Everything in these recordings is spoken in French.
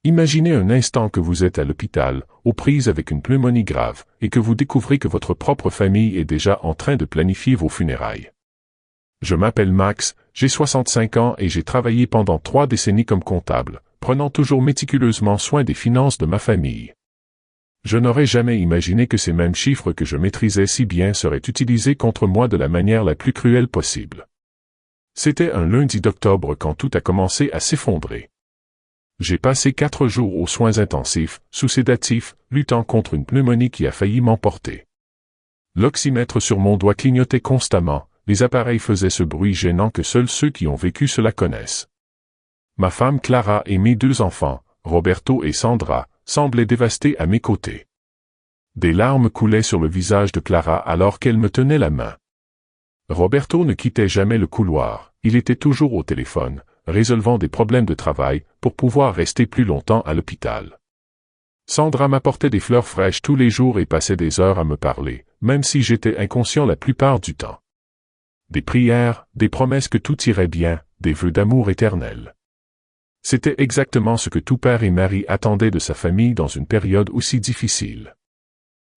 Imaginez un instant que vous êtes à l'hôpital, aux prises avec une pneumonie grave, et que vous découvrez que votre propre famille est déjà en train de planifier vos funérailles. Je m'appelle Max, j'ai 65 ans et j'ai travaillé pendant 3 décennies comme comptable, prenant toujours méticuleusement soin des finances de ma famille. Je n'aurais jamais imaginé que ces mêmes chiffres que je maîtrisais si bien seraient utilisés contre moi de la manière la plus cruelle possible. C'était un lundi d'octobre quand tout a commencé à s'effondrer. J'ai passé 4 jours aux soins intensifs, sous sédatifs, luttant contre une pneumonie qui a failli m'emporter. L'oxymètre sur mon doigt clignotait constamment, les appareils faisaient ce bruit gênant que seuls ceux qui ont vécu cela connaissent. Ma femme Clara et mes 2 enfants, Roberto et Sandra, semblaient dévastés à mes côtés. Des larmes coulaient sur le visage de Clara alors qu'elle me tenait la main. Roberto ne quittait jamais le couloir, il était toujours au téléphone, résolvant des problèmes de travail pour pouvoir rester plus longtemps à l'hôpital. Sandra m'apportait des fleurs fraîches tous les jours et passait des heures à me parler, même si j'étais inconscient la plupart du temps. Des prières, des promesses que tout irait bien, des vœux d'amour éternel. C'était exactement ce que tout père et mari attendaient de sa famille dans une période aussi difficile.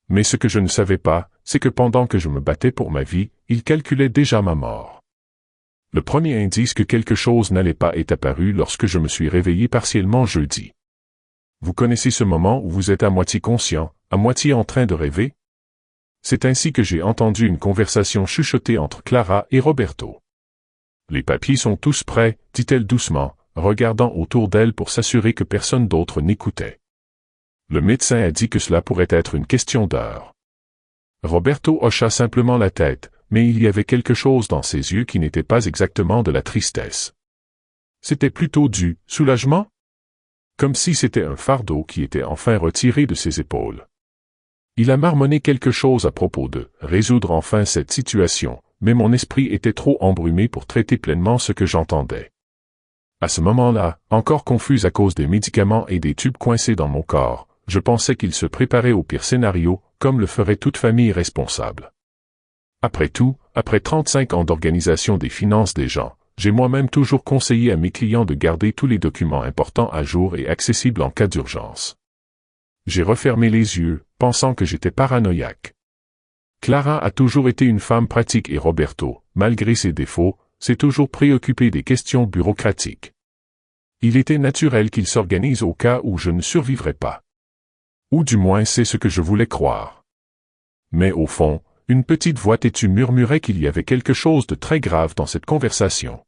Mais ce que je ne savais pas, c'est que pendant que je me battais pour ma vie, ils calculaient déjà ma mort. Le premier indice que quelque chose n'allait pas est apparu lorsque je me suis réveillé partiellement jeudi. Vous connaissez ce moment où vous êtes à moitié conscient, à moitié en train de rêver? C'est ainsi que j'ai entendu une conversation chuchotée entre Clara et Roberto. Les papiers sont tous prêts, dit-elle doucement, regardant autour d'elle pour s'assurer que personne d'autre n'écoutait. Le médecin a dit que cela pourrait être une question d'heure. Roberto hocha simplement la tête, mais il y avait quelque chose dans ses yeux qui n'était pas exactement de la tristesse. C'était plutôt du soulagement? Comme si c'était un fardeau qui était enfin retiré de ses épaules. Il a marmonné quelque chose à propos de résoudre enfin cette situation, mais mon esprit était trop embrumé pour traiter pleinement ce que j'entendais. À ce moment-là, encore confus à cause des médicaments et des tubes coincés dans mon corps, je pensais qu'il se préparait au pire scénario, comme le ferait toute famille responsable. Après tout, après 35 ans d'organisation des finances des gens, j'ai moi-même toujours conseillé à mes clients de garder tous les documents importants à jour et accessibles en cas d'urgence. J'ai refermé les yeux, pensant que j'étais paranoïaque. Clara a toujours été une femme pratique et Roberto, malgré ses défauts, s'est toujours préoccupé des questions bureaucratiques. Il était naturel qu'il s'organise au cas où je ne survivrais pas. Ou du moins c'est ce que je voulais croire. Mais au fond, une petite voix têtue murmurait qu'il y avait quelque chose de très grave dans cette conversation.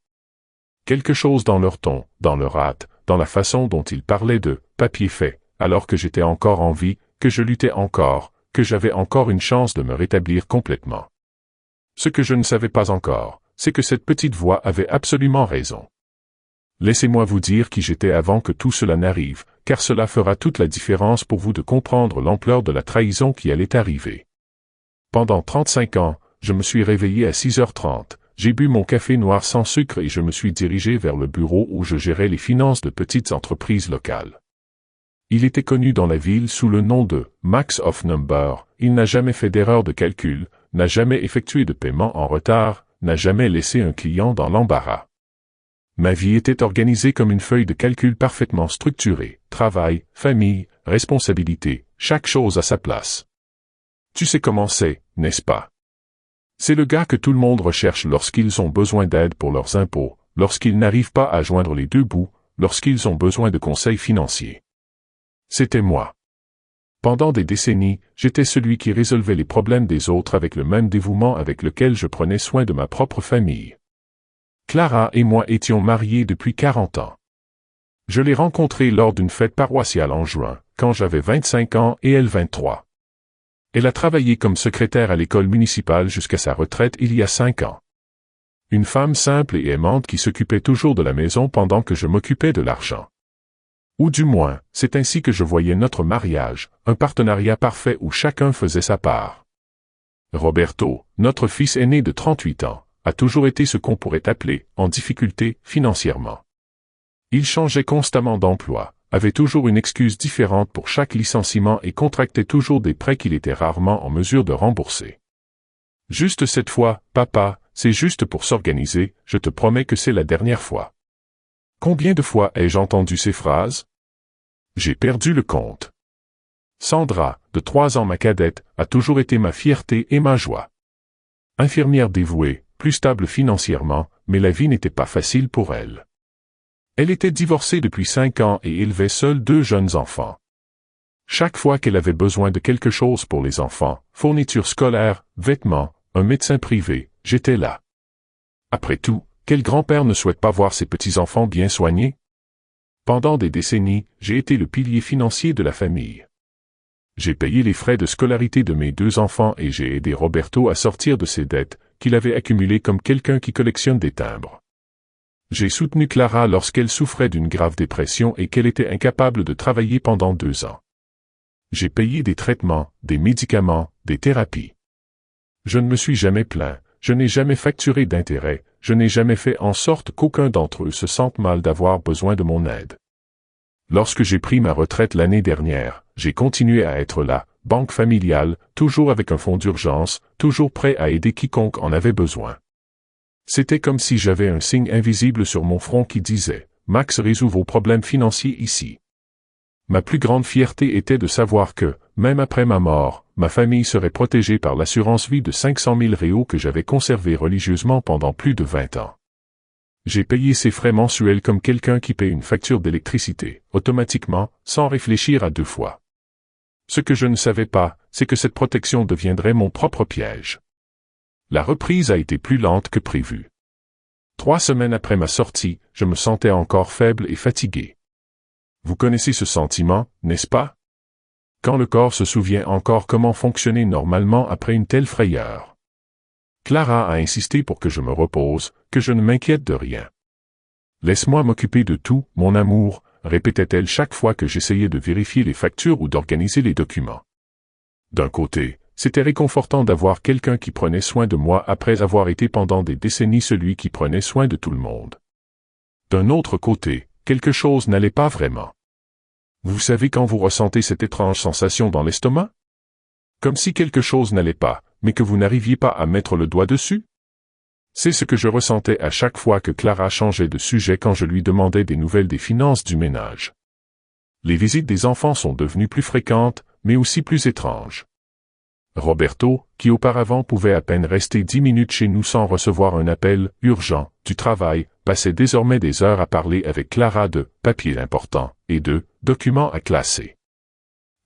Quelque chose dans leur ton, dans leur hâte, dans la façon dont ils parlaient de « papier fait », alors que j'étais encore en vie, que je luttais encore, que j'avais encore une chance de me rétablir complètement. Ce que je ne savais pas encore, c'est que cette petite voix avait absolument raison. Laissez-moi vous dire qui j'étais avant que tout cela n'arrive, car cela fera toute la différence pour vous de comprendre l'ampleur de la trahison qui allait arriver. Pendant 35 ans, je me suis réveillé à 6h30, j'ai bu mon café noir sans sucre et je me suis dirigé vers le bureau où je gérais les finances de petites entreprises locales. Il était connu dans la ville sous le nom de « Max of Number », il n'a jamais fait d'erreur de calcul, n'a jamais effectué de paiement en retard, n'a jamais laissé un client dans l'embarras. Ma vie était organisée comme une feuille de calcul parfaitement structurée, travail, famille, responsabilité, chaque chose à sa place. Tu sais comment c'est, n'est-ce pas? C'est le gars que tout le monde recherche lorsqu'ils ont besoin d'aide pour leurs impôts, lorsqu'ils n'arrivent pas à joindre les deux bouts, lorsqu'ils ont besoin de conseils financiers. C'était moi. Pendant des décennies, j'étais celui qui résolvait les problèmes des autres avec le même dévouement avec lequel je prenais soin de ma propre famille. Clara et moi étions mariés depuis 40 ans. Je l'ai rencontrée lors d'une fête paroissiale en juin, quand j'avais 25 ans et elle 23. Elle a travaillé comme secrétaire à l'école municipale jusqu'à sa retraite il y a 5 ans. Une femme simple et aimante qui s'occupait toujours de la maison pendant que je m'occupais de l'argent. Ou du moins, c'est ainsi que je voyais notre mariage, un partenariat parfait où chacun faisait sa part. Roberto, notre fils aîné de 38 ans, a toujours été ce qu'on pourrait appeler en difficulté financièrement. Il changeait constamment d'emploi, avait toujours une excuse différente pour chaque licenciement et contractait toujours des prêts qu'il était rarement en mesure de rembourser. Juste cette fois, papa, c'est juste pour s'organiser, je te promets que c'est la dernière fois. Combien de fois ai-je entendu ces phrases? J'ai perdu le compte. Sandra, de 3 ans ma cadette, a toujours été ma fierté et ma joie. Infirmière dévouée, plus stable financièrement, mais la vie n'était pas facile pour elle. Elle était divorcée depuis 5 ans et élevait seule 2 jeunes enfants. Chaque fois qu'elle avait besoin de quelque chose pour les enfants, fournitures scolaires, vêtements, un médecin privé, j'étais là. Après tout, quel grand-père ne souhaite pas voir ses petits-enfants bien soignés? Pendant des décennies, j'ai été le pilier financier de la famille. J'ai payé les frais de scolarité de mes 2 enfants et j'ai aidé Roberto à sortir de ses dettes, qu'il avait accumulées comme quelqu'un qui collectionne des timbres. J'ai soutenu Clara lorsqu'elle souffrait d'une grave dépression et qu'elle était incapable de travailler pendant 2 ans. J'ai payé des traitements, des médicaments, des thérapies. Je ne me suis jamais plaint, je n'ai jamais facturé d'intérêt, je n'ai jamais fait en sorte qu'aucun d'entre eux se sente mal d'avoir besoin de mon aide. Lorsque j'ai pris ma retraite l'année dernière, j'ai continué à être là, banque familiale, toujours avec un fonds d'urgence, toujours prêt à aider quiconque en avait besoin. C'était comme si j'avais un signe invisible sur mon front qui disait « Max résout vos problèmes financiers ici ». Ma plus grande fierté était de savoir que, même après ma mort, ma famille serait protégée par l'assurance vie de 500 000 réaux que j'avais conservée religieusement pendant plus de 20 ans. J'ai payé ces frais mensuels comme quelqu'un qui paie une facture d'électricité, automatiquement, sans réfléchir à 2 fois. Ce que je ne savais pas, c'est que cette protection deviendrait mon propre piège. La reprise a été plus lente que prévu. 3 semaines après ma sortie, je me sentais encore faible et fatigué. Vous connaissez ce sentiment, n'est-ce pas? Quand le corps se souvient encore comment fonctionner normalement après une telle frayeur. Clara a insisté pour que je me repose, que je ne m'inquiète de rien. Laisse-moi m'occuper de tout, mon amour, répétait-elle chaque fois que j'essayais de vérifier les factures ou d'organiser les documents. D'un côté, c'était réconfortant d'avoir quelqu'un qui prenait soin de moi après avoir été pendant des décennies celui qui prenait soin de tout le monde. D'un autre côté, quelque chose n'allait pas vraiment. Vous savez quand vous ressentez cette étrange sensation dans l'estomac? Comme si quelque chose n'allait pas, mais que vous n'arriviez pas à mettre le doigt dessus? C'est ce que je ressentais à chaque fois que Clara changeait de sujet quand je lui demandais des nouvelles des finances du ménage. Les visites des enfants sont devenues plus fréquentes, mais aussi plus étranges. Roberto, qui auparavant pouvait à peine rester 10 minutes chez nous sans recevoir un appel urgent du travail, passait désormais des heures à parler avec Clara de papiers importants et de documents à classer.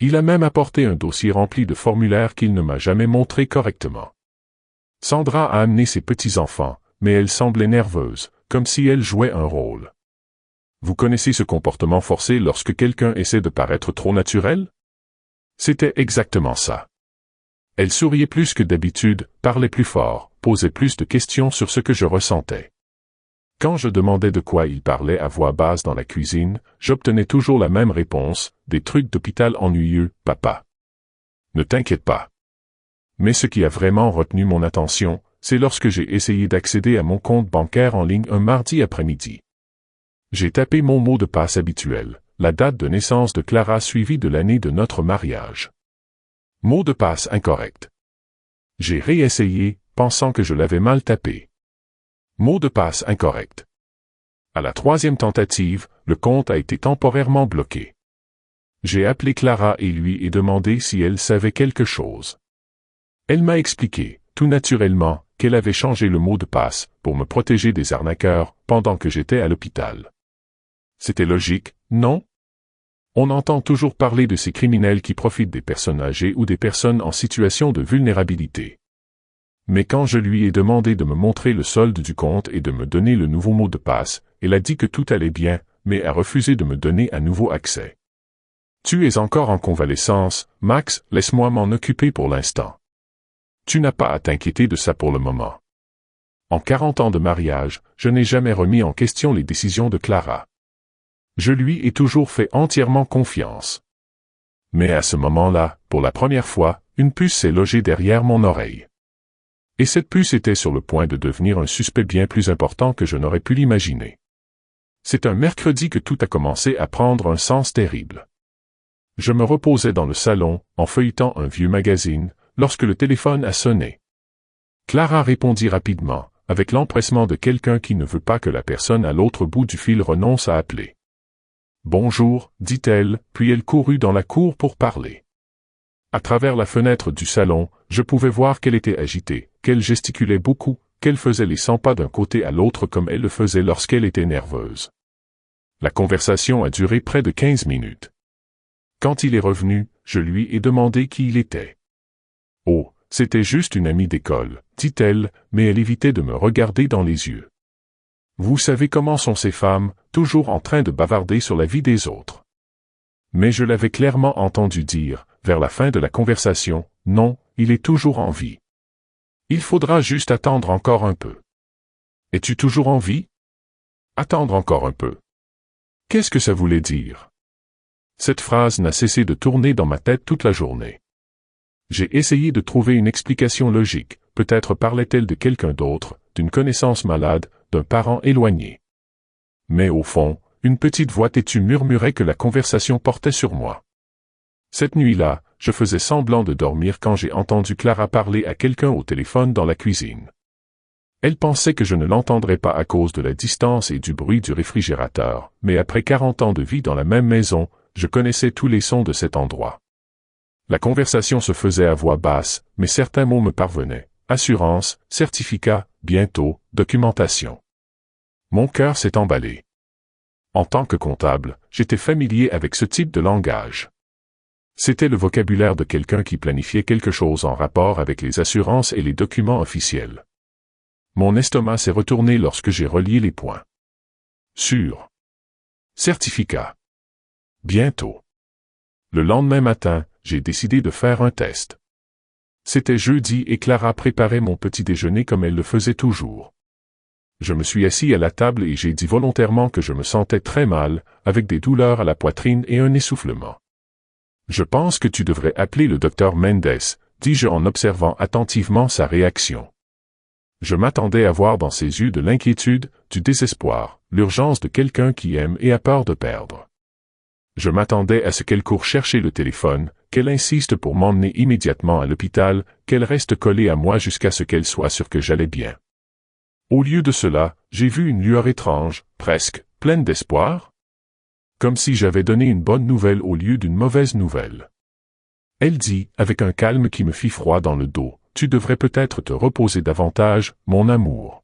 Il a même apporté un dossier rempli de formulaires qu'il ne m'a jamais montré correctement. Sandra a amené ses petits-enfants, mais elle semblait nerveuse, comme si elle jouait un rôle. Vous connaissez ce comportement forcé lorsque quelqu'un essaie de paraître trop naturel? C'était exactement ça. Elle souriait plus que d'habitude, parlait plus fort, posait plus de questions sur ce que je ressentais. Quand je demandais de quoi il parlait à voix basse dans la cuisine, j'obtenais toujours la même réponse, des trucs d'hôpital ennuyeux, papa. Ne t'inquiète pas. Mais ce qui a vraiment retenu mon attention, c'est lorsque j'ai essayé d'accéder à mon compte bancaire en ligne un mardi après-midi. J'ai tapé mon mot de passe habituel, la date de naissance de Clara suivie de l'année de notre mariage. Mot de passe incorrect. J'ai réessayé, pensant que je l'avais mal tapé. Mot de passe incorrect. À la 3e tentative, le compte a été temporairement bloqué. J'ai appelé Clara et lui ai demandé si elle savait quelque chose. Elle m'a expliqué, tout naturellement, qu'elle avait changé le mot de passe pour me protéger des arnaqueurs pendant que j'étais à l'hôpital. C'était logique, non? On entend toujours parler de ces criminels qui profitent des personnes âgées ou des personnes en situation de vulnérabilité. Mais quand je lui ai demandé de me montrer le solde du compte et de me donner le nouveau mot de passe, elle a dit que tout allait bien, mais a refusé de me donner à nouveau accès. Tu es encore en convalescence, Max, laisse-moi m'en occuper pour l'instant. Tu n'as pas à t'inquiéter de ça pour le moment. En 40 ans de mariage, je n'ai jamais remis en question les décisions de Clara. Je lui ai toujours fait entièrement confiance. Mais à ce moment-là, pour la première fois, une puce s'est logée derrière mon oreille. Et cette puce était sur le point de devenir un suspect bien plus important que je n'aurais pu l'imaginer. C'est un mercredi que tout a commencé à prendre un sens terrible. Je me reposais dans le salon, en feuilletant un vieux magazine, lorsque le téléphone a sonné. Clara répondit rapidement, avec l'empressement de quelqu'un qui ne veut pas que la personne à l'autre bout du fil renonce à appeler. Bonjour, dit-elle, puis elle courut dans la cour pour parler. À travers la fenêtre du salon, je pouvais voir qu'elle était agitée, qu'elle gesticulait beaucoup, qu'elle faisait les 100 pas d'un côté à l'autre comme elle le faisait lorsqu'elle était nerveuse. La conversation a duré près de 15 minutes. Quand il est revenu, je lui ai demandé qui il était. « Oh, c'était juste une amie d'école, dit-elle, mais elle évitait de me regarder dans les yeux. Vous savez comment sont ces femmes, toujours en train de bavarder sur la vie des autres. » Mais je l'avais clairement entendu dire, vers la fin de la conversation, « Non, il est toujours en vie. Il faudra juste attendre encore un peu. » « Es-tu toujours en vie? » Attendre encore un peu. Qu'est-ce que ça voulait dire? Cette phrase n'a cessé de tourner dans ma tête toute la journée. J'ai essayé de trouver une explication logique, peut-être parlait-elle de quelqu'un d'autre, d'une connaissance malade, d'un parent éloigné. Mais au fond, une petite voix têtue murmurait que la conversation portait sur moi. Cette nuit-là, je faisais semblant de dormir quand j'ai entendu Clara parler à quelqu'un au téléphone dans la cuisine. Elle pensait que je ne l'entendrais pas à cause de la distance et du bruit du réfrigérateur, mais après 40 ans de vie dans la même maison, je connaissais tous les sons de cet endroit. La conversation se faisait à voix basse, mais certains mots me parvenaient. Assurance, certificat, bientôt, documentation. Mon cœur s'est emballé. En tant que comptable, j'étais familier avec ce type de langage. C'était le vocabulaire de quelqu'un qui planifiait quelque chose en rapport avec les assurances et les documents officiels. Mon estomac s'est retourné lorsque j'ai relié les points. Sûr. Certificat. Bientôt. Le lendemain matin, j'ai décidé de faire un test. C'était jeudi et Clara préparait mon petit déjeuner comme elle le faisait toujours. Je me suis assis à la table et j'ai dit volontairement que je me sentais très mal, avec des douleurs à la poitrine et un essoufflement. « Je pense que tu devrais appeler le docteur Mendes, » dis-je en observant attentivement sa réaction. Je m'attendais à voir dans ses yeux de l'inquiétude, du désespoir, l'urgence de quelqu'un qui aime et a peur de perdre. Je m'attendais à ce qu'elle court chercher le téléphone, qu'elle insiste pour m'emmener immédiatement à l'hôpital, qu'elle reste collée à moi jusqu'à ce qu'elle soit sûre que j'allais bien. Au lieu de cela, j'ai vu une lueur étrange, presque, pleine d'espoir. Comme si j'avais donné une bonne nouvelle au lieu d'une mauvaise nouvelle. Elle dit, avec un calme qui me fit froid dans le dos, « Tu devrais peut-être te reposer davantage, mon amour. »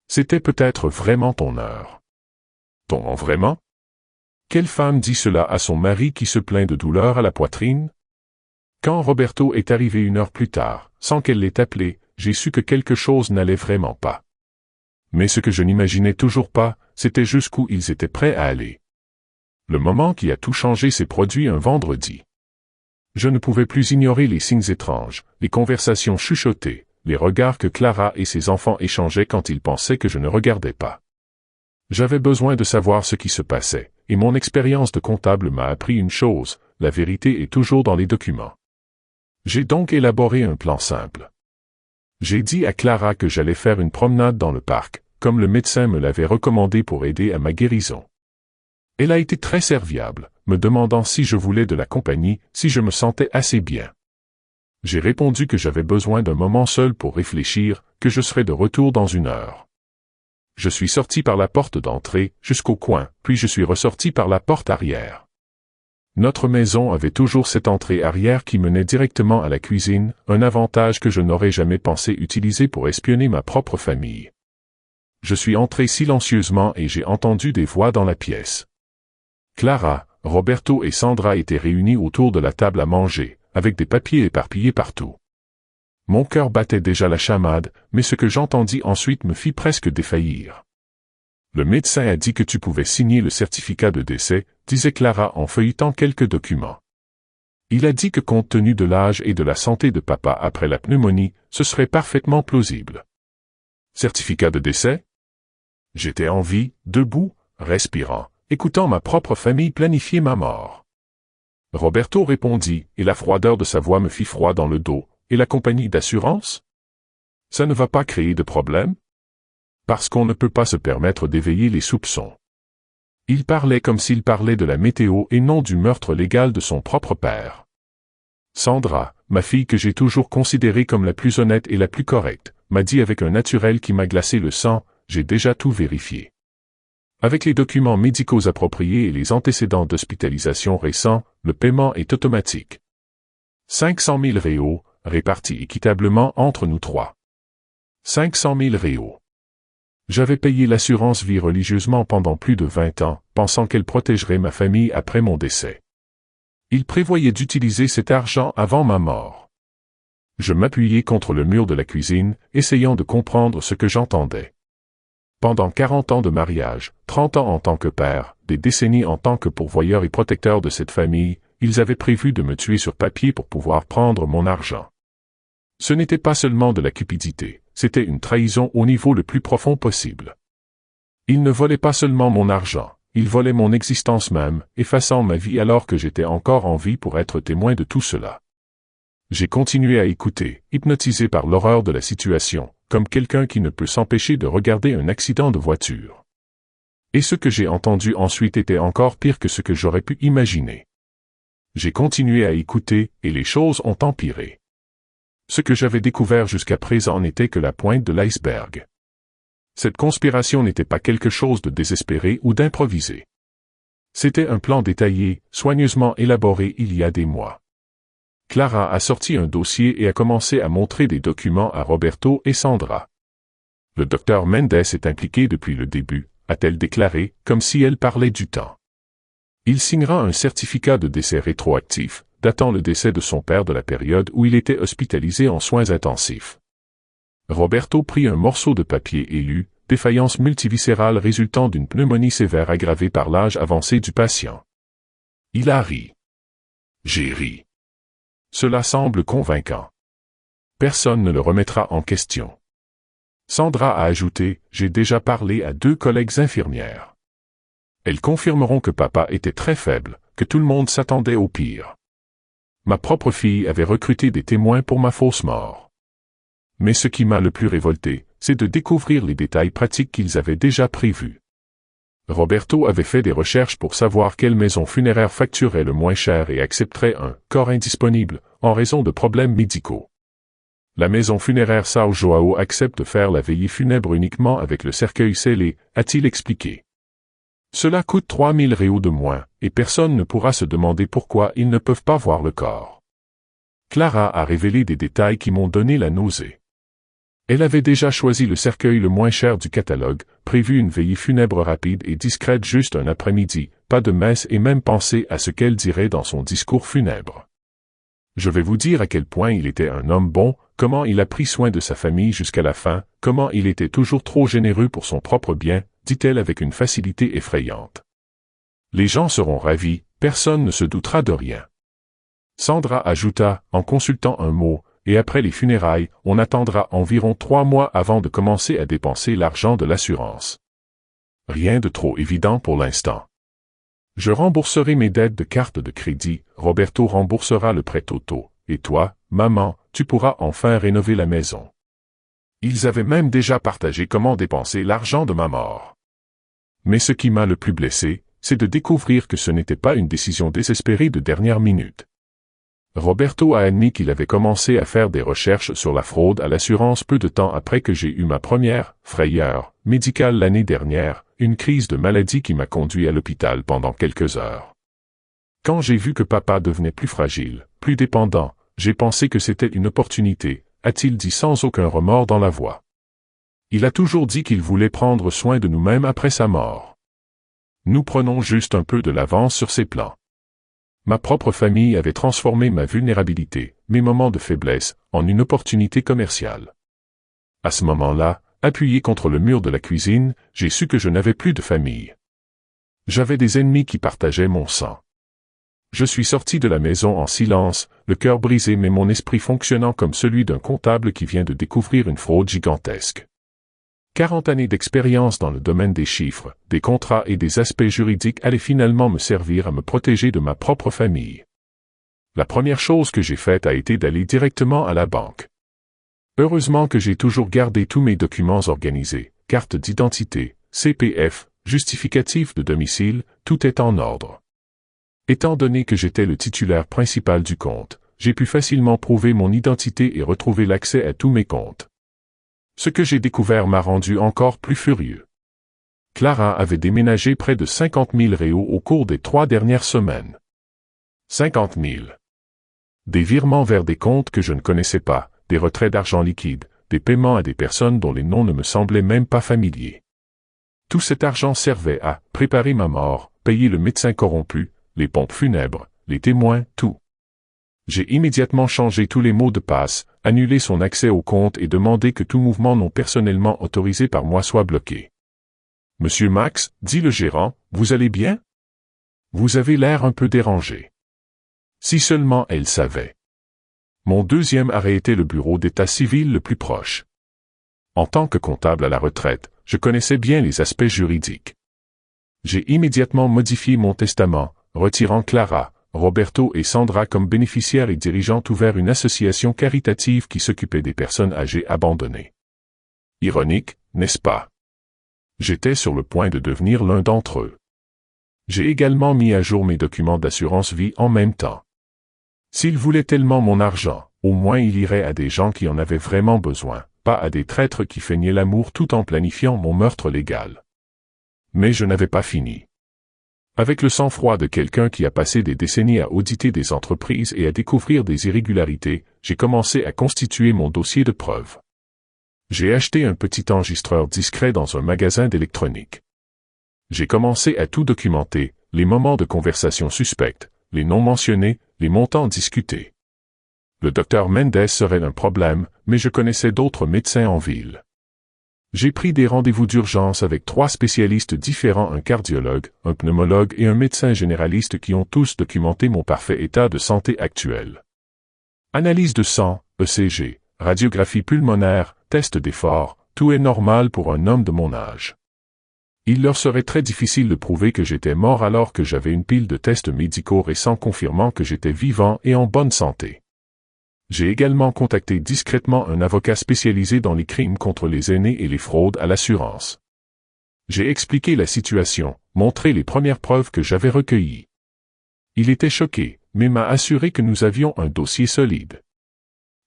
C'était peut-être vraiment ton heure. Ton vraiment? Quelle femme dit cela à son mari qui se plaint de douleur à la poitrine? Quand Roberto est arrivé 1 heure plus tard, sans qu'elle l'ait appelé, j'ai su que quelque chose n'allait vraiment pas. Mais ce que je n'imaginais toujours pas, c'était jusqu'où ils étaient prêts à aller. Le moment qui a tout changé s'est produit un vendredi. Je ne pouvais plus ignorer les signes étranges, les conversations chuchotées, les regards que Clara et ses enfants échangeaient quand ils pensaient que je ne regardais pas. J'avais besoin de savoir ce qui se passait, et mon expérience de comptable m'a appris une chose, la vérité est toujours dans les documents. J'ai donc élaboré un plan simple. J'ai dit à Clara que j'allais faire une promenade dans le parc, comme le médecin me l'avait recommandé pour aider à ma guérison. Elle a été très serviable, me demandant si je voulais de la compagnie, si je me sentais assez bien. J'ai répondu que j'avais besoin d'un moment seul pour réfléchir, que je serais de retour dans 1 heure. Je suis sorti par la porte d'entrée, jusqu'au coin, puis je suis ressorti par la porte arrière. Notre maison avait toujours cette entrée arrière qui menait directement à la cuisine, un avantage que je n'aurais jamais pensé utiliser pour espionner ma propre famille. Je suis entré silencieusement et j'ai entendu des voix dans la pièce. Clara, Roberto et Sandra étaient réunis autour de la table à manger, avec des papiers éparpillés partout. Mon cœur battait déjà la chamade, mais ce que j'entendis ensuite me fit presque défaillir. Le médecin a dit que tu pouvais signer le certificat de décès, disait Clara en feuilletant quelques documents. Il a dit que compte tenu de l'âge et de la santé de papa après la pneumonie, ce serait parfaitement plausible. Certificat de décès? J'étais en vie, debout, respirant, écoutant ma propre famille planifier ma mort. Roberto répondit, et la froideur de sa voix me fit froid dans le dos. Et la compagnie d'assurance? Ça ne va pas créer de problème? Parce qu'on ne peut pas se permettre d'éveiller les soupçons. Il parlait comme s'il parlait de la météo et non du meurtre légal de son propre père. Sandra, ma fille que j'ai toujours considérée comme la plus honnête et la plus correcte, m'a dit avec un naturel qui m'a glacé le sang, j'ai déjà tout vérifié. Avec les documents médicaux appropriés et les antécédents d'hospitalisation récents, le paiement est automatique. 500 000 réaux, répartis équitablement entre nous trois. 500 000 réaux. J'avais payé l'assurance vie religieusement pendant plus de 20 ans, pensant qu'elle protégerait ma famille après mon décès. Il prévoyait d'utiliser cet argent avant ma mort. Je m'appuyais contre le mur de la cuisine, essayant de comprendre ce que j'entendais. Pendant 40 ans de mariage, 30 ans en tant que père, des décennies en tant que pourvoyeur et protecteur de cette famille, ils avaient prévu de me tuer sur papier pour pouvoir prendre mon argent. Ce n'était pas seulement de la cupidité, c'était une trahison au niveau le plus profond possible. Ils ne volaient pas seulement mon argent, ils volaient mon existence même, effaçant ma vie alors que j'étais encore en vie pour être témoin de tout cela. J'ai continué à écouter, hypnotisé par l'horreur de la situation, comme quelqu'un qui ne peut s'empêcher de regarder un accident de voiture. Et ce que j'ai entendu ensuite était encore pire que ce que j'aurais pu imaginer. J'ai continué à écouter, et les choses ont empiré. Ce que j'avais découvert jusqu'à présent n'était que la pointe de l'iceberg. Cette conspiration n'était pas quelque chose de désespéré ou d'improvisé. C'était un plan détaillé, soigneusement élaboré il y a des mois. Clara a sorti un dossier et a commencé à montrer des documents à Roberto et Sandra. Le docteur Mendes est impliqué depuis le début, a-t-elle déclaré, comme si elle parlait du temps. Il signera un certificat de décès rétroactif, datant le décès de son père de la période où il était hospitalisé en soins intensifs. Roberto prit un morceau de papier et lut, défaillance multiviscérale résultant d'une pneumonie sévère aggravée par l'âge avancé du patient. Il a ri. J'ai ri. Cela semble convaincant. Personne ne le remettra en question. Sandra a ajouté, j'ai déjà parlé à 2 collègues infirmières. Elles confirmeront que papa était très faible, que tout le monde s'attendait au pire. Ma propre fille avait recruté des témoins pour ma fausse mort. Mais ce qui m'a le plus révolté, c'est de découvrir les détails pratiques qu'ils avaient déjà prévus. Roberto avait fait des recherches pour savoir quelle maison funéraire facturerait le moins cher et accepterait un corps indisponible, en raison de problèmes médicaux. La maison funéraire São João accepte de faire la veillée funèbre uniquement avec le cercueil scellé, a-t-il expliqué. Cela coûte 3 000 réaux de moins, et personne ne pourra se demander pourquoi ils ne peuvent pas voir le corps. Clara a révélé des détails qui m'ont donné la nausée. Elle avait déjà choisi le cercueil le moins cher du catalogue, prévu une veillée funèbre rapide et discrète juste un après-midi, pas de messe et même pensé à ce qu'elle dirait dans son discours funèbre. Je vais vous dire à quel point il était un homme bon, comment il a pris soin de sa famille jusqu'à la fin, comment il était toujours trop généreux pour son propre bien, dit-elle avec une facilité effrayante. Les gens seront ravis, personne ne se doutera de rien. Sandra ajouta, en consultant un mot, et après les funérailles, on attendra environ 3 mois avant de commencer à dépenser l'argent de l'assurance. Rien de trop évident pour l'instant. Je rembourserai mes dettes de carte de crédit, Roberto remboursera le prêt Toto, et toi, maman, tu pourras enfin rénover la maison. Ils avaient même déjà partagé comment dépenser l'argent de ma mort. Mais ce qui m'a le plus blessé, c'est de découvrir que ce n'était pas une décision désespérée de dernière minute. Roberto a admis qu'il avait commencé à faire des recherches sur la fraude à l'assurance peu de temps après que j'ai eu ma première frayeur médicale l'année dernière, une crise de maladie qui m'a conduit à l'hôpital pendant quelques heures. Quand j'ai vu que papa devenait plus fragile, plus dépendant, j'ai pensé que c'était une opportunité, a-t-il dit sans aucun remords dans la voix. Il a toujours dit qu'il voulait prendre soin de nous-mêmes après sa mort. Nous prenons juste un peu de l'avance sur ses plans. Ma propre famille avait transformé ma vulnérabilité, mes moments de faiblesse, en une opportunité commerciale. À ce moment-là, appuyé contre le mur de la cuisine, j'ai su que je n'avais plus de famille. J'avais des ennemis qui partageaient mon sang. Je suis sorti de la maison en silence, le cœur brisé mais mon esprit fonctionnant comme celui d'un comptable qui vient de découvrir une fraude gigantesque. 40 années d'expérience dans le domaine des chiffres, des contrats et des aspects juridiques allaient finalement me servir à me protéger de ma propre famille. La première chose que j'ai faite a été d'aller directement à la banque. Heureusement que j'ai toujours gardé tous mes documents organisés, carte d'identité, CPF, justificatif de domicile, tout est en ordre. Étant donné que j'étais le titulaire principal du compte, j'ai pu facilement prouver mon identité et retrouver l'accès à tous mes comptes. Ce que j'ai découvert m'a rendu encore plus furieux. Clara avait déménagé près de 50 000 réaux au cours des 3 dernières semaines. 50 000. Des virements vers des comptes que je ne connaissais pas, des retraits d'argent liquide, des paiements à des personnes dont les noms ne me semblaient même pas familiers. Tout cet argent servait à préparer ma mort, payer le médecin corrompu, les pompes funèbres, les témoins, tout. J'ai immédiatement changé tous les mots de passe, annulé son accès au compte et demandé que tout mouvement non personnellement autorisé par moi soit bloqué. « Monsieur Max, dit le gérant, vous allez bien? Vous avez l'air un peu dérangé. » Si seulement elle savait. Mon deuxième arrêt était le bureau d'état civil le plus proche. En tant que comptable à la retraite, je connaissais bien les aspects juridiques. J'ai immédiatement modifié mon testament, retirant Clara, Roberto et Sandra comme bénéficiaires et dirigeant ouvert une association caritative qui s'occupait des personnes âgées abandonnées. Ironique, n'est-ce pas? J'étais sur le point de devenir l'un d'entre eux. J'ai également mis à jour mes documents d'assurance vie en même temps. S'il voulait tellement mon argent, au moins il irait à des gens qui en avaient vraiment besoin, pas à des traîtres qui feignaient l'amour tout en planifiant mon meurtre légal. Mais je n'avais pas fini. Avec le sang-froid de quelqu'un qui a passé des décennies à auditer des entreprises et à découvrir des irrégularités, j'ai commencé à constituer mon dossier de preuves. J'ai acheté un petit enregistreur discret dans un magasin d'électronique. J'ai commencé à tout documenter, les moments de conversation suspects, les noms mentionnés, les montants discutés. Le docteur Mendes serait un problème, mais je connaissais d'autres médecins en ville. J'ai pris des rendez-vous d'urgence avec 3 spécialistes différents, un cardiologue, un pneumologue et un médecin généraliste qui ont tous documenté mon parfait état de santé actuel. Analyse de sang, ECG, radiographie pulmonaire, test d'effort, tout est normal pour un homme de mon âge. Il leur serait très difficile de prouver que j'étais mort alors que j'avais une pile de tests médicaux récents confirmant que j'étais vivant et en bonne santé. J'ai également contacté discrètement un avocat spécialisé dans les crimes contre les aînés et les fraudes à l'assurance. J'ai expliqué la situation, montré les premières preuves que j'avais recueillies. Il était choqué, mais m'a assuré que nous avions un dossier solide.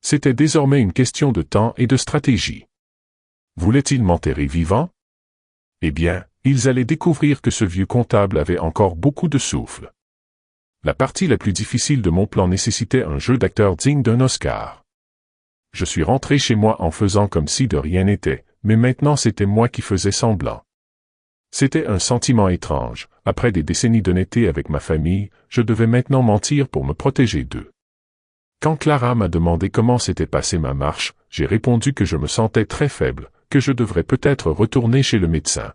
C'était désormais une question de temps et de stratégie. Voulait-il m'enterrer vivant? Eh bien, ils allaient découvrir que ce vieux comptable avait encore beaucoup de souffle. La partie la plus difficile de mon plan nécessitait un jeu d'acteur digne d'un Oscar. Je suis rentré chez moi en faisant comme si de rien n'était, mais maintenant c'était moi qui faisais semblant. C'était un sentiment étrange, après des décennies d'honnêteté avec ma famille, je devais maintenant mentir pour me protéger d'eux. Quand Clara m'a demandé comment s'était passée ma marche, j'ai répondu que je me sentais très faible, que je devrais peut-être retourner chez le médecin.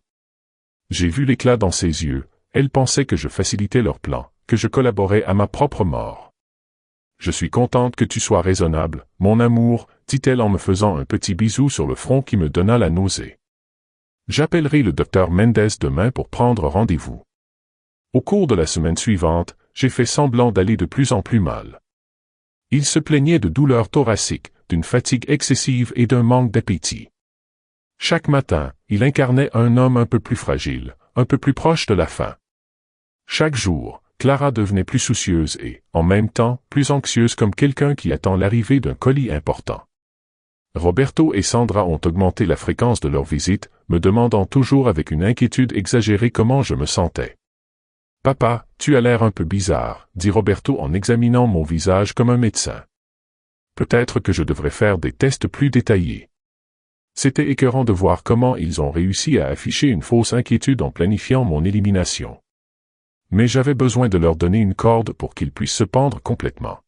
J'ai vu l'éclat dans ses yeux, elle pensait que je facilitais leur plan, que je collaborais à ma propre mort. « Je suis contente que tu sois raisonnable, mon amour, dit-elle en me faisant un petit bisou sur le front qui me donna la nausée. J'appellerai le docteur Mendes demain pour prendre rendez-vous. » Au cours de la semaine suivante, j'ai fait semblant d'aller de plus en plus mal. Il se plaignait de douleurs thoraciques, d'une fatigue excessive et d'un manque d'appétit. Chaque matin, il incarnait un homme un peu plus fragile, un peu plus proche de la fin. Chaque jour, Clara devenait plus soucieuse et, en même temps, plus anxieuse comme quelqu'un qui attend l'arrivée d'un colis important. Roberto et Sandra ont augmenté la fréquence de leurs visites, me demandant toujours avec une inquiétude exagérée comment je me sentais. « Papa, tu as l'air un peu bizarre, » dit Roberto en examinant mon visage comme un médecin. Peut-être que je devrais faire des tests plus détaillés. C'était écœurant de voir comment ils ont réussi à afficher une fausse inquiétude en planifiant mon élimination. Mais j'avais besoin de leur donner une corde pour qu'ils puissent se pendre complètement.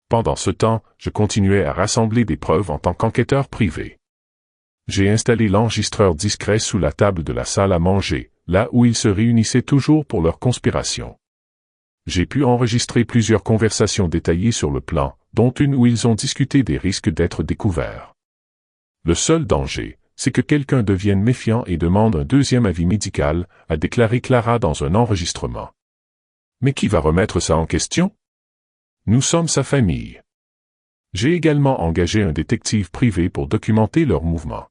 Pendant ce temps, je continuais à rassembler des preuves en tant qu'enquêteur privé. J'ai installé l'enregistreur discret sous la table de la salle à manger, là où ils se réunissaient toujours pour leur conspiration. J'ai pu enregistrer plusieurs conversations détaillées sur le plan, dont une où ils ont discuté des risques d'être découverts. Le seul danger, c'est que quelqu'un devienne méfiant et demande un deuxième avis médical, a déclaré Clara dans un enregistrement. Mais qui va remettre ça en question? Nous sommes sa famille. J'ai également engagé un détective privé pour documenter leurs mouvements.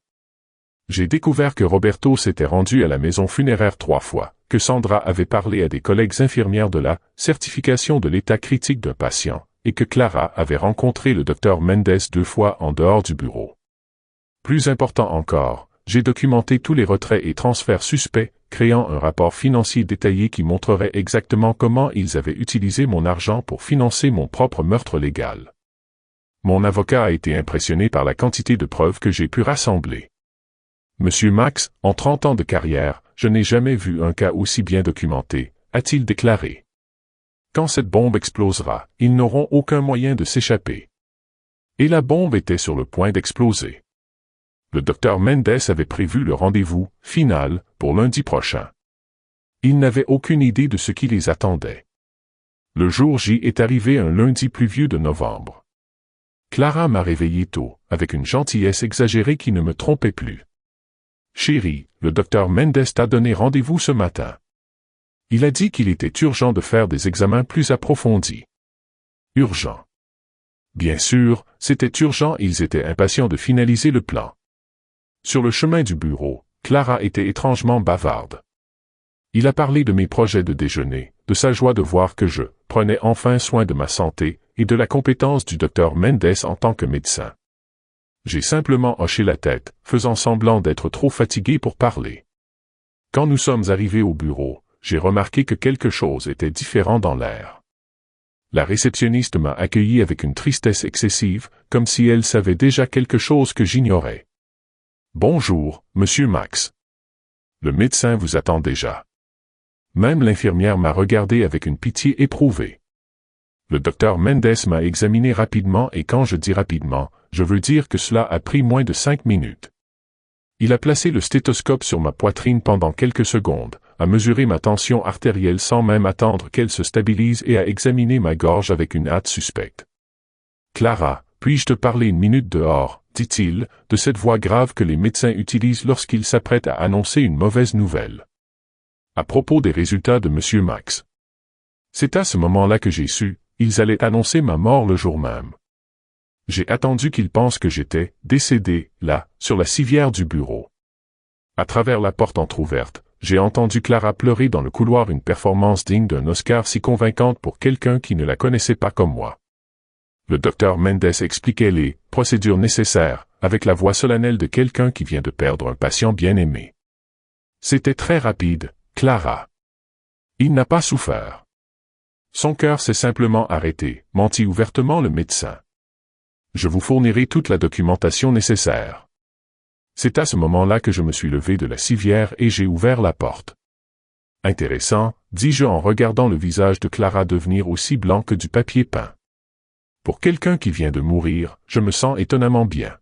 J'ai découvert que Roberto s'était rendu à la maison funéraire 3 fois, que Sandra avait parlé à des collègues infirmières de la certification de l'état critique d'un patient, et que Clara avait rencontré le docteur Mendes 2 fois en dehors du bureau. Plus important encore, j'ai documenté tous les retraits et transferts suspects, créant un rapport financier détaillé qui montrerait exactement comment ils avaient utilisé mon argent pour financer mon propre meurtre légal. Mon avocat a été impressionné par la quantité de preuves que j'ai pu rassembler. Monsieur Max, en 30 ans de carrière, je n'ai jamais vu un cas aussi bien documenté, a-t-il déclaré. Quand cette bombe explosera, ils n'auront aucun moyen de s'échapper. Et la bombe était sur le point d'exploser. Le docteur Mendes avait prévu le rendez-vous final pour lundi prochain. Il n'avait aucune idée de ce qui les attendait. Le jour J est arrivé un lundi pluvieux de novembre. Clara m'a réveillé tôt, avec une gentillesse exagérée qui ne me trompait plus. Chérie, le docteur Mendes t'a donné rendez-vous ce matin. Il a dit qu'il était urgent de faire des examens plus approfondis. Urgent. Bien sûr, c'était urgent, ils étaient impatients de finaliser le plan. Sur le chemin du bureau, Clara était étrangement bavarde. Il a parlé de mes projets de déjeuner, de sa joie de voir que je prenais enfin soin de ma santé, et de la compétence du docteur Mendes en tant que médecin. J'ai simplement hoché la tête, faisant semblant d'être trop fatigué pour parler. Quand nous sommes arrivés au bureau, j'ai remarqué que quelque chose était différent dans l'air. La réceptionniste m'a accueilli avec une tristesse excessive, comme si elle savait déjà quelque chose que j'ignorais. « Bonjour, Monsieur Max. Le médecin vous attend déjà. » Même l'infirmière m'a regardé avec une pitié éprouvée. Le docteur Mendes m'a examiné rapidement et quand je dis rapidement, je veux dire que cela a pris moins de 5 minutes. Il a placé le stéthoscope sur ma poitrine pendant quelques secondes, a mesuré ma tension artérielle sans même attendre qu'elle se stabilise et a examiné ma gorge avec une hâte suspecte. « Clara, puis-je te parler une minute dehors ?» dit-il, de cette voix grave que les médecins utilisent lorsqu'ils s'apprêtent à annoncer une mauvaise nouvelle. À propos des résultats de Monsieur Max. C'est à ce moment-là que j'ai su, ils allaient annoncer ma mort le jour même. J'ai attendu qu'ils pensent que j'étais décédé, là, sur la civière du bureau. À travers la porte entr'ouverte, j'ai entendu Clara pleurer dans le couloir, une performance digne d'un Oscar si convaincante pour quelqu'un qui ne la connaissait pas comme moi. Le docteur Mendes expliquait les procédures nécessaires, avec la voix solennelle de quelqu'un qui vient de perdre un patient bien-aimé. C'était très rapide, Clara. Il n'a pas souffert. Son cœur s'est simplement arrêté, mentit ouvertement le médecin. Je vous fournirai toute la documentation nécessaire. C'est à ce moment-là que je me suis levé de la civière et j'ai ouvert la porte. Intéressant, dis-je en regardant le visage de Clara devenir aussi blanc que du papier peint. Pour quelqu'un qui vient de mourir, je me sens étonnamment bien.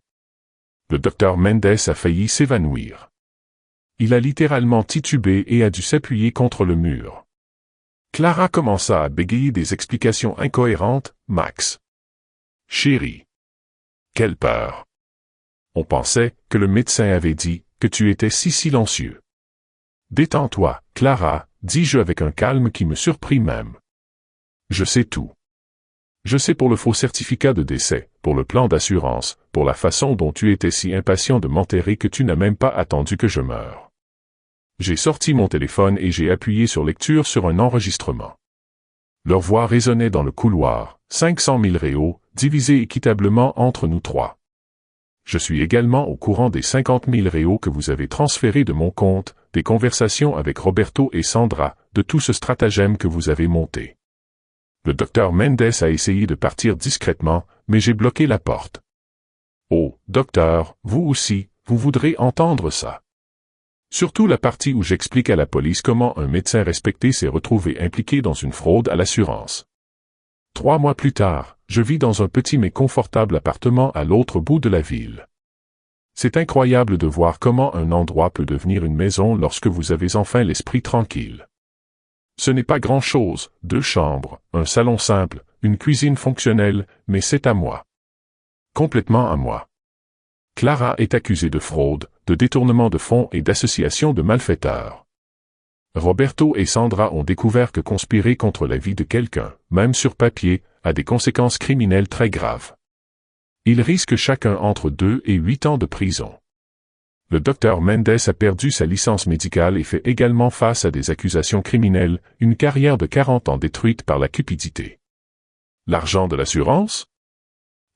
Le docteur Mendes a failli s'évanouir. Il a littéralement titubé et a dû s'appuyer contre le mur. Clara commença à bégayer des explications incohérentes. « Max. Chérie. Quelle peur. On pensait que le médecin avait dit que tu étais si silencieux. Détends-toi, Clara, dis-je avec un calme qui me surprit même. Je sais tout. Je sais pour le faux certificat de décès, pour le plan d'assurance, pour la façon dont tu étais si impatient de m'enterrer que tu n'as même pas attendu que je meure. » J'ai sorti mon téléphone et j'ai appuyé sur lecture sur un enregistrement. Leur voix résonnait dans le couloir, 500 000 réaux, divisés équitablement entre nous trois. Je suis également au courant des 50 000 réaux que vous avez transférés de mon compte, des conversations avec Roberto et Sandra, de tout ce stratagème que vous avez monté. Le docteur Mendes a essayé de partir discrètement, mais j'ai bloqué la porte. Oh, docteur, vous aussi, vous voudrez entendre ça. Surtout la partie où j'explique à la police comment un médecin respecté s'est retrouvé impliqué dans une fraude à l'assurance. 3 mois plus tard, je vis dans un petit mais confortable appartement à l'autre bout de la ville. C'est incroyable de voir comment un endroit peut devenir une maison lorsque vous avez enfin l'esprit tranquille. Ce n'est pas grand-chose, 2 chambres, un salon simple, une cuisine fonctionnelle, mais c'est à moi. Complètement à moi. Clara est accusée de fraude, de détournement de fonds et d'association de malfaiteurs. Roberto et Sandra ont découvert que conspirer contre la vie de quelqu'un, même sur papier, a des conséquences criminelles très graves. Ils risquent chacun entre 2 et 8 ans de prison. Le docteur Mendes a perdu sa licence médicale et fait également face à des accusations criminelles, une carrière de 40 ans détruite par la cupidité. L'argent de l'assurance?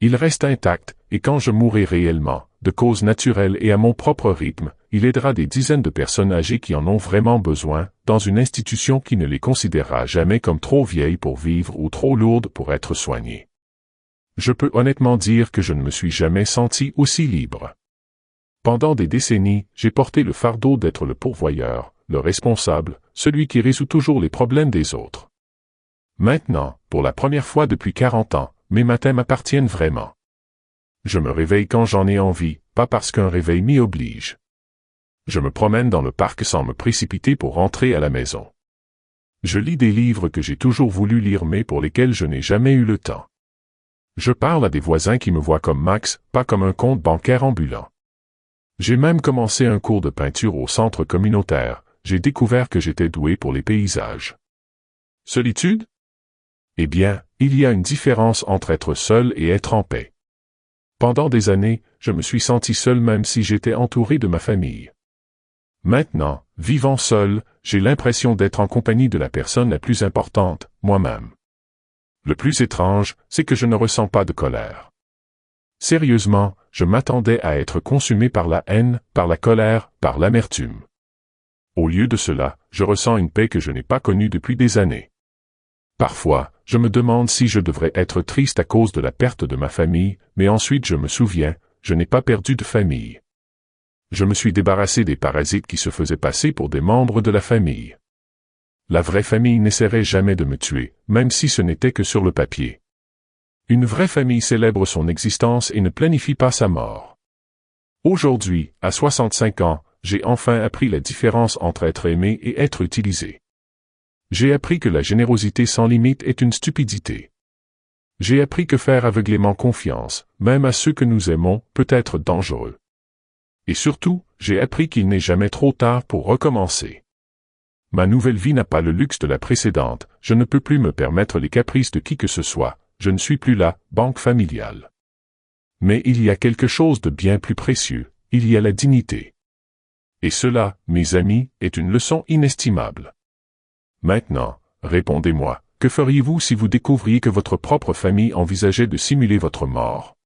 Il reste intact, et quand je mourrai réellement, de cause naturelle et à mon propre rythme, il aidera des dizaines de personnes âgées qui en ont vraiment besoin, dans une institution qui ne les considérera jamais comme trop vieilles pour vivre ou trop lourdes pour être soignées. Je peux honnêtement dire que je ne me suis jamais senti aussi libre. Pendant des décennies, j'ai porté le fardeau d'être le pourvoyeur, le responsable, celui qui résout toujours les problèmes des autres. Maintenant, pour la première fois depuis 40 ans, mes matins m'appartiennent vraiment. Je me réveille quand j'en ai envie, pas parce qu'un réveil m'y oblige. Je me promène dans le parc sans me précipiter pour rentrer à la maison. Je lis des livres que j'ai toujours voulu lire mais pour lesquels je n'ai jamais eu le temps. Je parle à des voisins qui me voient comme Max, pas comme un compte bancaire ambulant. J'ai même commencé un cours de peinture au centre communautaire, j'ai découvert que j'étais doué pour les paysages. Solitude? Eh bien, il y a une différence entre être seul et être en paix. Pendant des années, je me suis senti seul même si j'étais entouré de ma famille. Maintenant, vivant seul, j'ai l'impression d'être en compagnie de la personne la plus importante, moi-même. Le plus étrange, c'est que je ne ressens pas de colère. Sérieusement, je m'attendais à être consumé par la haine, par la colère, par l'amertume. Au lieu de cela, je ressens une paix que je n'ai pas connue depuis des années. Parfois, je me demande si je devrais être triste à cause de la perte de ma famille, mais ensuite je me souviens, je n'ai pas perdu de famille. Je me suis débarrassé des parasites qui se faisaient passer pour des membres de la famille. La vraie famille n'essaierait jamais de me tuer, même si ce n'était que sur le papier. Une vraie famille célèbre son existence et ne planifie pas sa mort. Aujourd'hui, à 65 ans, j'ai enfin appris la différence entre être aimé et être utilisé. J'ai appris que la générosité sans limite est une stupidité. J'ai appris que faire aveuglément confiance, même à ceux que nous aimons, peut être dangereux. Et surtout, j'ai appris qu'il n'est jamais trop tard pour recommencer. Ma nouvelle vie n'a pas le luxe de la précédente, je ne peux plus me permettre les caprices de qui que ce soit, je ne suis plus la banque familiale. Mais il y a quelque chose de bien plus précieux, il y a la dignité. Et cela, mes amis, est une leçon inestimable. Maintenant, répondez-moi, que feriez-vous si vous découvriez que votre propre famille envisageait de simuler votre mort?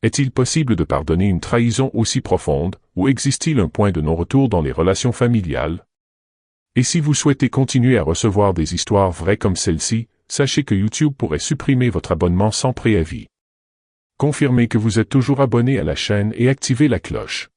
Est-il possible de pardonner une trahison aussi profonde, ou existe-t-il un point de non-retour dans les relations familiales? Et si vous souhaitez continuer à recevoir des histoires vraies comme celle-ci, sachez que YouTube pourrait supprimer votre abonnement sans préavis. Confirmez que vous êtes toujours abonné à la chaîne et activez la cloche.